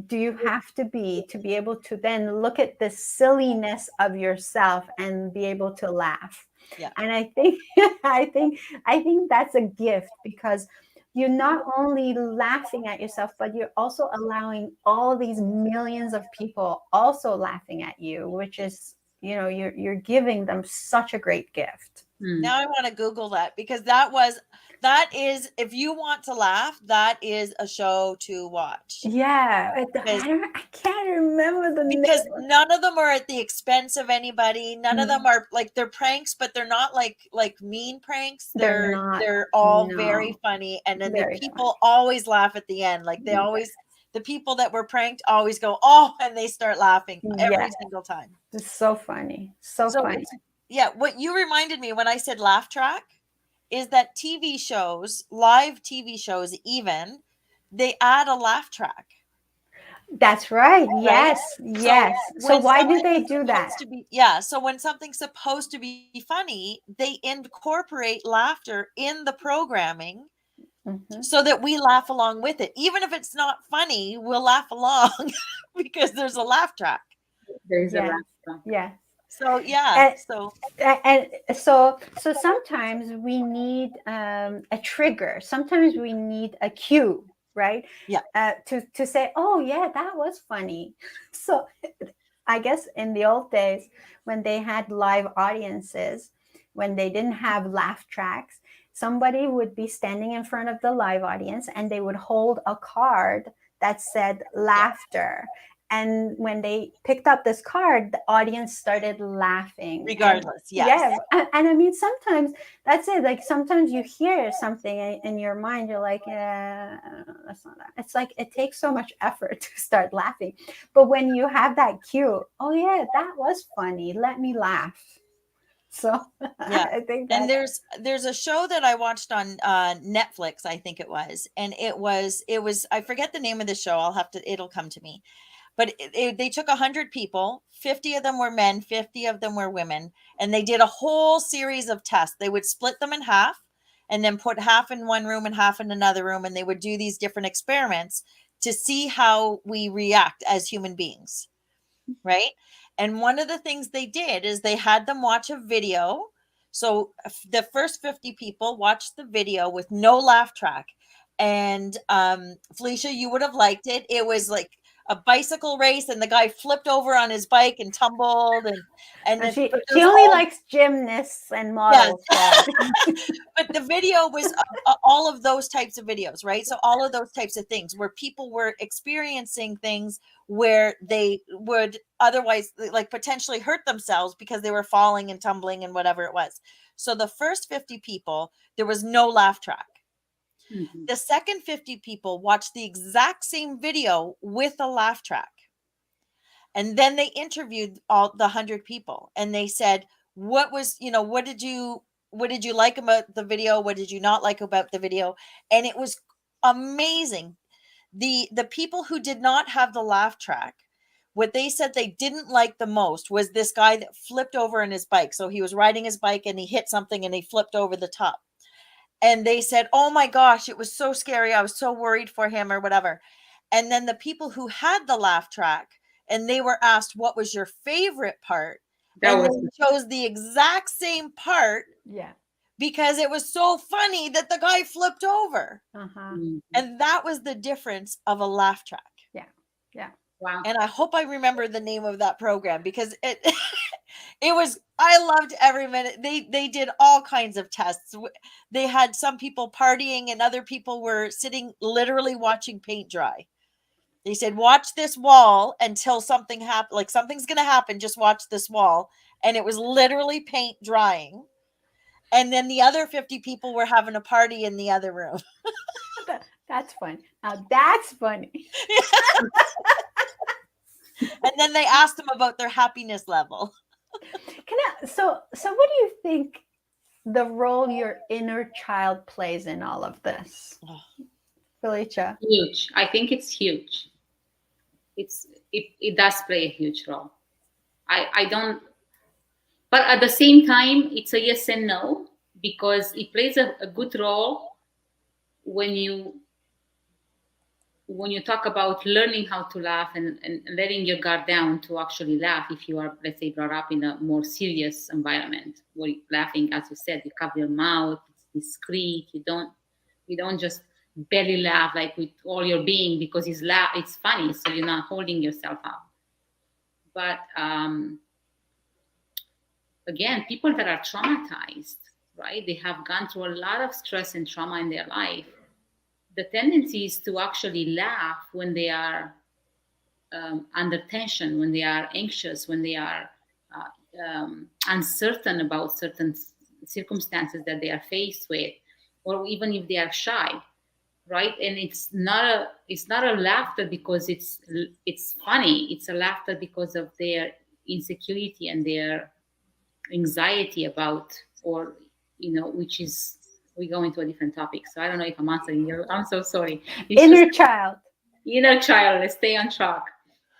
do you have to be able to then look at the silliness of yourself and be able to laugh. Yeah. And I think I think that's a gift, because you're not only laughing at yourself, but you're also allowing all these millions of people also laughing at you, which is, you're giving them such a great gift. Now I want to Google that because that is, if you want to laugh, that is a show to watch. Yeah, Because I can't remember the name. because none of them are at the expense of anybody. None of them are like, they're pranks, but they're not like mean pranks. They're not. They're all very No, funny, and then the very people always laugh at the end. Like they always, the people that were pranked always go, oh, and they start laughing every yeah, single time. it's so funny, so So funny. yeah, what you reminded me when I said laugh track is that TV shows, live TV shows, even they add a laugh track. That's right. Right? Yes, yes. So when why do something they is do that? supposed to be, yeah, so when something's supposed to be funny, they incorporate laughter in the programming Mhm. so that we laugh along with it. Even if it's not funny, we'll laugh along because there's a laugh track. There is a Yeah, laugh. yeah. So yeah, And, so and so sometimes we need a trigger. Sometimes we need a cue, right? yeah, To say, oh yeah, that was funny. So I guess in the old days, when they had live audiences, when they didn't have laugh tracks, somebody would be standing in front of the live audience and they would hold a card that said yeah, laughter. And when they picked up this card, the audience started laughing. And regardless, yes. yeah, and I mean, sometimes that's it. Like sometimes you hear something in your mind, you're like, yeah, that's not that. It's like it takes so much effort to start laughing. But when you have that cue, oh yeah, that was funny. Let me laugh. So Yeah. I think And that. there's a show that I watched on Netflix, I think it was, and it was I forget the name of the show. It'll come to me. But they took 100 people, 50 of them were men, 50 of them were women, and they did a whole series of tests. They would split them in half, and then put half in one room and half in another room. And they would do these different experiments to see how we react as human beings. Right. And one of the things they did is they had them watch a video. So the first 50 people watched the video with no laugh track. And Felicia, you would have liked it. It was like a bicycle race, and the guy flipped over on his bike and tumbled, and then, She but she there's only all, likes gymnasts and yes, models. So. but the video was all of those types of videos, right? So all of those types of things where people were experiencing things where they would otherwise like potentially hurt themselves because they were falling and tumbling and whatever it was. So the first 50 people, there was no laugh track. Mhm. The second 50 people watched the exact same video with a laugh track. And then they interviewed all the 100 people, and they said, what was, what did you like about the video? What did you not like about the video? And it was amazing. The people who did not have the laugh track, what they said they didn't like the most was this guy that flipped over on his bike. So he was riding his bike and he hit something and he flipped over the top. And they said, oh my gosh, it was so scary. I was so worried for him or whatever. And then the people who had the laugh track, and they were asked, what was your favorite part? That And was they chose the exact same part Yeah. because it was so funny that the guy flipped over. Uh-huh. Mhm. And that was the difference of a laugh track. Yeah. Yeah. Wow. And I hope I remember the name of that program because it it was, I loved every minute. They did all kinds of tests. They had some people partying and other people were sitting literally watching paint dry. They said, watch this wall until something happens, like something's going to happen. Just watch this wall. And it was literally paint drying. And then the other 50 people were having a party in the other room. That's fun. Now that's funny. And then they asked them about their happiness level. So what do you think the role your inner child plays in all of this? Felicia? Huge. I think it's huge. It does play a huge role. I don't, but at the same time, it's a yes and no, because it plays a good role when you talk about learning how to laugh and letting your guard down to actually laugh. If you are, let's say, brought up in a more serious environment where you're laughing, as you said, you cover your mouth, it's discreet, you don't just belly laugh like with all your being because it's funny, so you're not holding yourself up. But again, people that are traumatized, right? They have gone through a lot of stress and trauma in their life. The tendency is to actually laugh when they are under tension, when they are anxious, when they are uncertain about certain circumstances that they are faced with, or even if they are shy, right? And it's not a laughter because it's funny. It's a laughter because of their insecurity and their anxiety about, or which is, we go into a different topic. So I don't know if I'm answering you. I'm so sorry. It's Inner child. Inner child. Let's stay on track.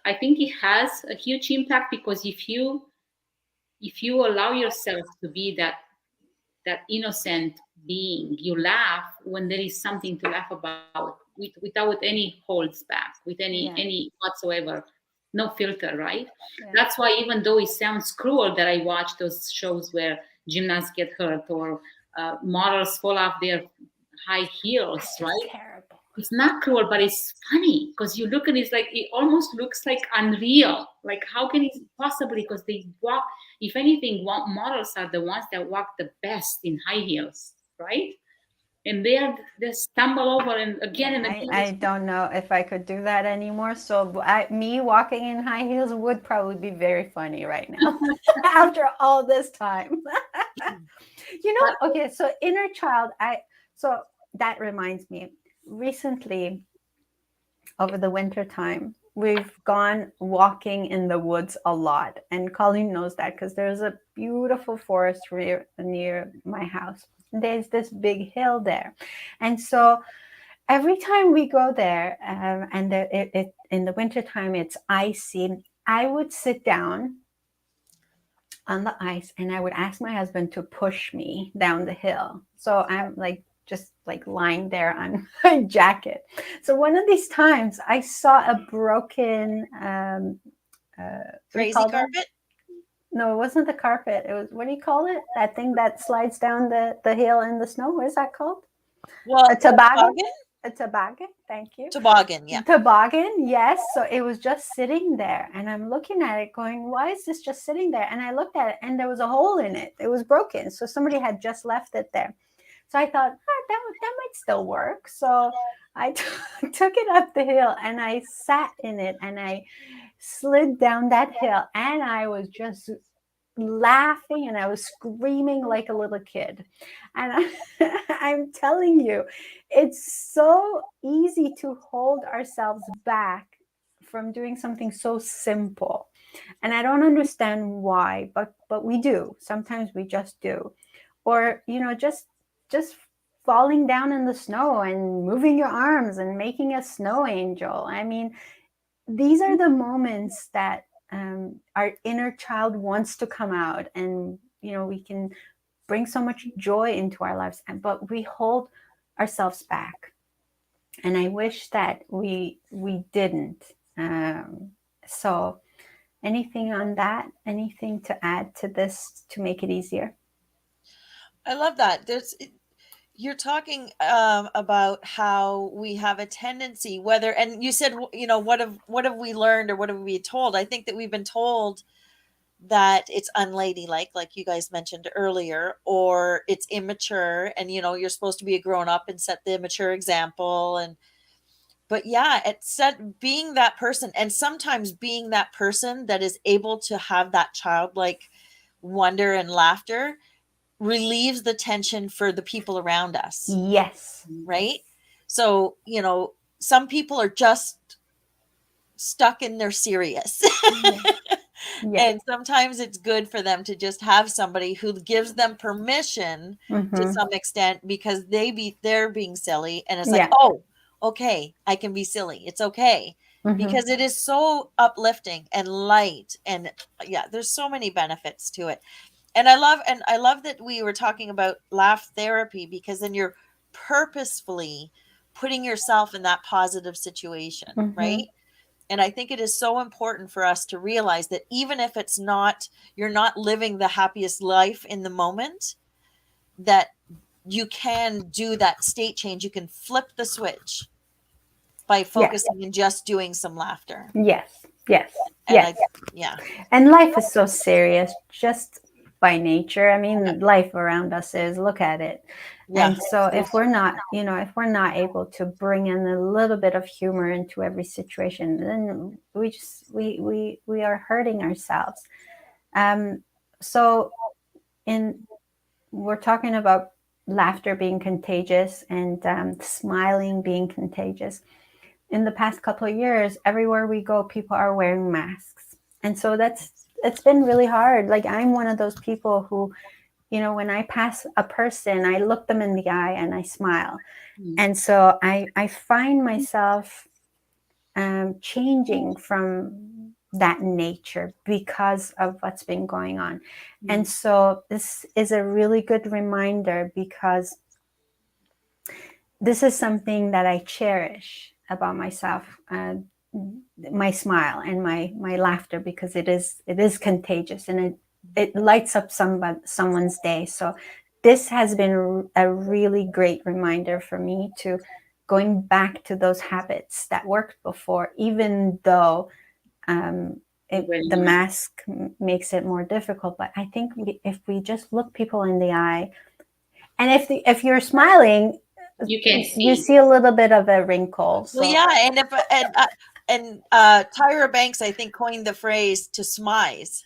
I think it has a huge impact because if you allow yourself to be that innocent being, you laugh when there is something to laugh about, without any holds back, with any whatsoever, no filter, right? Yeah. That's why, even though it sounds cruel that I watch those shows where gymnasts get hurt or models fall off their high heels, right? Terrible. It's not cruel, but it's funny because you look at it, it's like it almost looks like unreal. Like, how can it possibly? Because they walk, if anything, models are the ones that walk the best in high heels, right? And they stumble over and again. I don't know if I could do that anymore. So me walking in high heels would probably be very funny right now after all this time. Okay, so inner child, so that reminds me, recently over the winter time, we've gone walking in the woods a lot, and Colleen knows that because there's a beautiful forest near my house. There's this big hill there, and so every time we go there, and in the wintertime it's icy, I would sit down on the ice, and I would ask my husband to push me down the hill. So I'm like just like lying there on my jacket. So one of these times I saw a broken what do you Crazy call that? carpet. No, it wasn't the carpet. It was, what do you call it? That thing that slides down the hill in the snow. What is that called? A Well, toboggan? toboggan. A toboggan. Thank you. Toboggan, yeah. Toboggan, yes. So it was just sitting there, and I'm looking at it going, why is this just sitting there? And I looked at it, and there was a hole in it. It was broken. So somebody had just left it there. So I thought, that might still work. So I took it up the hill, and I sat in it, and I slid down that hill, and I was just laughing, and I was screaming like a little kid. And I'm telling you, it's so easy to hold ourselves back from doing something so simple. And I don't understand why, but we do. Sometimes we just do. Or, just falling down in the snow and moving your arms and making a snow angel. I mean, these are the moments that our inner child wants to come out, and we can bring so much joy into our lives, but we hold ourselves back. And I wish that we didn't. So anything on that? Anything to add to this to make it easier? I love that. You're talking about how we have a tendency, whether, and you said, what have we learned, or what have we told? I think that we've been told that it's unladylike, like you guys mentioned earlier, or it's immature, and you're supposed to be a grown up and set the mature example. And but yeah, it said being that person, and sometimes being that person that is able to have that childlike wonder and laughter relieves the tension for the people around us, Yes. right? So, some people are just stuck in their serious. Yeah. And sometimes it's good for them to just have somebody who gives them permission to some extent, because they're being silly, and it's like, Yeah. oh, okay, I can be silly. It's okay. Mhm. Because it is so uplifting and light, and yeah, there's so many benefits to it. And I love that we were talking about laugh therapy, because then you're purposefully putting yourself in that positive situation, right? And I think it is so important for us to realize that even if you're not living the happiest life in the moment, that you can do that state change. You can flip the switch by Yes. focusing and just doing some laughter. Yes. Yes. And Yes. yeah. And life is so serious just by nature. I mean, life around us is, look at it. Yeah. And so if we're not, if we're not able to bring in a little bit of humor into every situation, then we are hurting ourselves. So in we're talking about laughter being contagious, and smiling being contagious. In the past couple of years, everywhere we go, people are wearing masks. And so it's been really hard. Like, I'm one of those people who, when I pass a person, I look them in the eye and I smile. And so I find myself changing from that nature because of what's been going on. And so this is a really good reminder, because this is something that I cherish about myself, my smile and my laughter, because it is contagious, and it lights up someone's day. So this has been a really great reminder for me to going back to those habits that worked before, even though the mask makes it more difficult. But I think if we just look people in the eye, and if you're smiling, you see a little bit of a wrinkle. So. Well, yeah, and Tyra Banks, I think, coined the phrase "to smize,"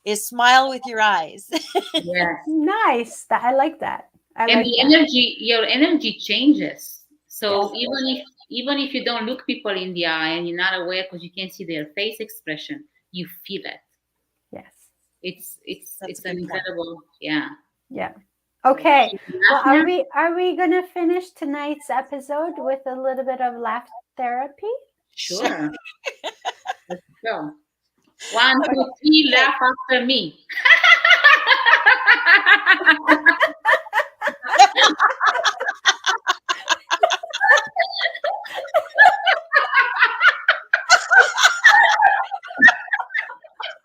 is smile with your eyes. Yes. Nice. I like that. And the energy, your energy changes. So Yes. even if you don't look people in the eye and you're not aware because you can't see their face expression, you feel it. Yes. It's an incredible, yeah. Yeah. Okay. Well, are we gonna finish tonight's episode with a little bit of laugh therapy? Sure. Let's go. 1, 2, 3, laugh after me.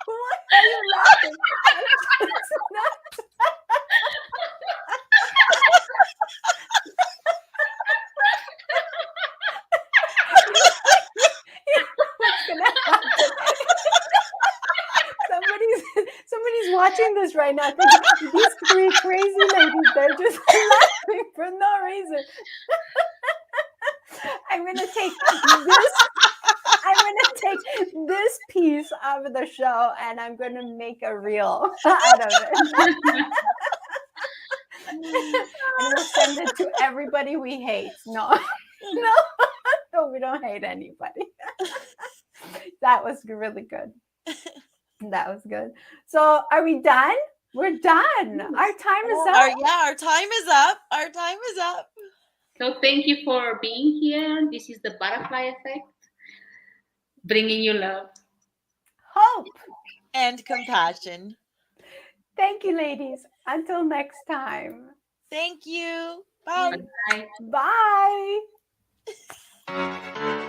Why are you laughing? It's not. What's gonna happen? Somebody's watching this right now because these three crazy ladies, they're just laughing for no reason. I'm gonna take this piece of the show and I'm gonna make a reel out of it. And we'll send it to everybody we hate. No, we don't hate anybody. That was really good. That was good. So are we done? We're done. Our time is up. Our time is up. Our time is up. So thank you for being here. This is the butterfly effect, bringing you love, hope, and compassion. Thank you, ladies. Until next time. Thank you. Bye. Bye. Bye.